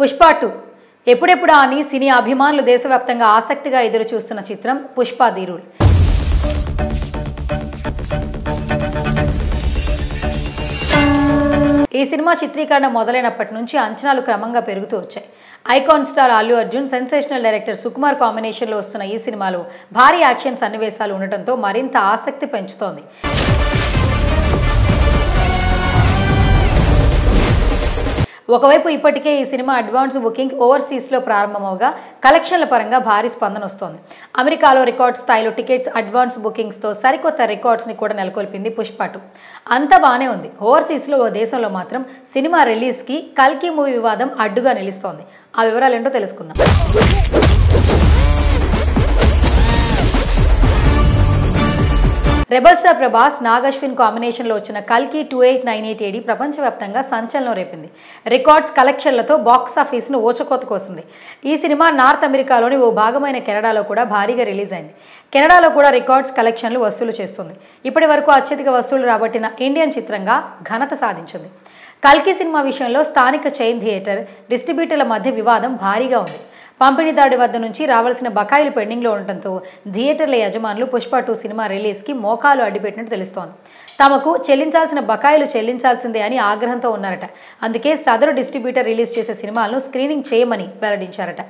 పుష్ప 2 ఎప్పుడెప్పుడా అని సినీ అభిమానులు దేశవ్యాప్తంగా ఆసక్తిగా ఎదురు చూస్తున్న చిత్రం పుష్ప ది రూల్. ఈ సినిమా చిత్రీకరణ మొదలైనప్పటి నుంచి అంచనాలు క్రమంగా పెరుగుతూ వచ్చాయి. Icon star Allu Arjun, sensational director Sukumar కాంబినేషన్లో వస్తున్న ఈ సినిమాలో భారీ యాక్షన్ సన్నివేశాలు ఉండటంతో మరింత ఆసక్తి పెంచుతోంది. ఒకవైపు ఇప్పటికే ఈ సినిమా అడ్వాన్స్ బుకింగ్ ఓవర్సీస్లో ప్రారంభమవగా కలెక్షన్ల పరంగా భారీ స్పందన వస్తోంది. అమెరికాలో రికార్డ్ స్థాయిలో టికెట్స్, అడ్వాన్స్ బుకింగ్స్తో సరికొత్త రికార్డ్స్ని కూడా నెలకొల్పింది పుష్ప 2. అంతా బాగానే ఉంది. ఓవర్సీస్లో ఓ దేశంలో మాత్రం సినిమా రిలీజ్కి కల్కి మూవీ వివాదం అడ్డుగా నిలుస్తోంది. ఆ వివరాలు ఏంటో తెలుసుకుందాం. రెబల్ స్టార్ ప్రభాస్, నాగ్ అశ్విన్ కాంబినేషన్లో వచ్చిన కల్కి 2898 AD ప్రపంచవ్యాప్తంగా సంచలనం రేపింది. రికార్డ్స్ కలెక్షన్లతో బాక్సాఫీస్ను ఊచకోతకొస్తుంది. ఈ సినిమా నార్త్ అమెరికాలోని ఓ భాగమైన కెనడాలో కూడా భారీగా రిలీజ్ అయింది. కెనడాలో కూడా రికార్డ్స్ కలెక్షన్లు వసూలు చేస్తుంది. ఇప్పటి వరకు అత్యధిక వసూలు రాబట్టిన ఇండియన్ చిత్రంగా ఘనత సాధించింది. కల్కి సినిమా విషయంలో స్థానిక చైన్ థియేటర్, డిస్ట్రిబ్యూటర్ల మధ్య వివాదం భారీగా ఉంది. పంపిణీదారుడి వద్ద నుంచి రావాల్సిన బకాయిలు పెండింగ్లో ఉండటంతో థియేటర్ల యజమానులు పుష్ప 2 సినిమా రిలీజ్కి మోకాలు అడ్డుపెట్టినట్టు తెలుస్తోంది. తమకు చెల్లించాల్సిన బకాయిలు చెల్లించాల్సిందే అని ఆగ్రహంతో ఉన్నారట. అందుకే సదరు డిస్ట్రిబ్యూటర్ రిలీజ్ చేసే సినిమాలను స్క్రీనింగ్ చేయమని వెల్లడించారట.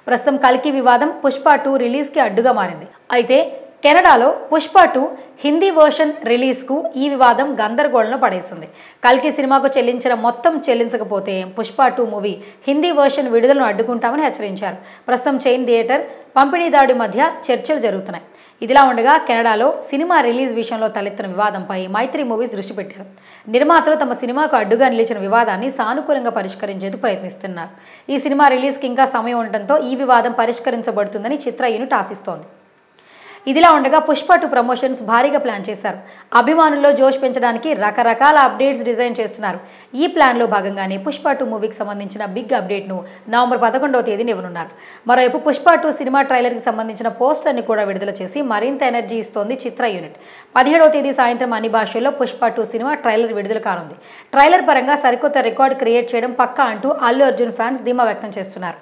ప్రస్తుతం కల్కి వివాదం పుష్ప 2 రిలీజ్కి అడ్డుగా మారింది. అయితే కెనడాలో పుష్ప 2 హిందీ వర్షన్ రిలీజ్కు ఈ వివాదం గందరగోళంలో పడేసింది. కల్కి సినిమాకు చెల్లించిన మొత్తం చెల్లించకపోతే పుష్ప 2 మూవీ హిందీ వర్షన్ విడుదలను అడ్డుకుంటామని హెచ్చరించారు. ప్రస్తుతం చైన్ థియేటర్, పంపిణీదారుడి మధ్య చర్చలు జరుగుతున్నాయి. ఇదిలా ఉండగా కెనడాలో సినిమా రిలీజ్ విషయంలో తలెత్తిన వివాదంపై మైత్రి మూవీస్ దృష్టి పెట్టారు. నిర్మాతలు తమ సినిమాకు అడ్డుగా నిలిచిన వివాదాన్ని సానుకూలంగా పరిష్కరించేందుకు ప్రయత్నిస్తున్నారు. ఈ సినిమా రిలీజ్కి ఇంకా సమయం ఉండటంతో ఈ వివాదం పరిష్కరించబడుతుందని చిత్ర యూనిట్ ఆశిస్తోంది. ఇదిలా ఉండగా పుష్ప 2 ప్రమోషన్స్ భారీగా ప్లాన్ చేశారు. అభిమానుల్లో జోష్ పెంచడానికి రకరకాల అప్డేట్స్ డిజైన్ చేస్తున్నారు. ఈ ప్లాన్లో భాగంగానే పుష్ప 2 మూవీకి సంబంధించిన బిగ్ అప్డేట్ను నవంబర్ 11వ తేదీన ఇవ్వనున్నారు. మరోవైపు పుష్ప 2 సినిమా ట్రైలర్కి సంబంధించిన పోస్టర్ని కూడా విడుదల చేసి మరింత ఎనర్జీ ఇస్తోంది చిత్ర యూనిట్. 17వ తేదీ సాయంత్రం అన్ని భాషల్లో పుష్ప 2 సినిమా ట్రైలర్ విడుదల కానుంది. ట్రైలర్ పరంగా సరికొత్త రికార్డ్ క్రియేట్ చేయడం పక్కా అంటూ అల్లు అర్జున్ ఫ్యాన్స్ ధీమా వ్యక్తం చేస్తున్నారు.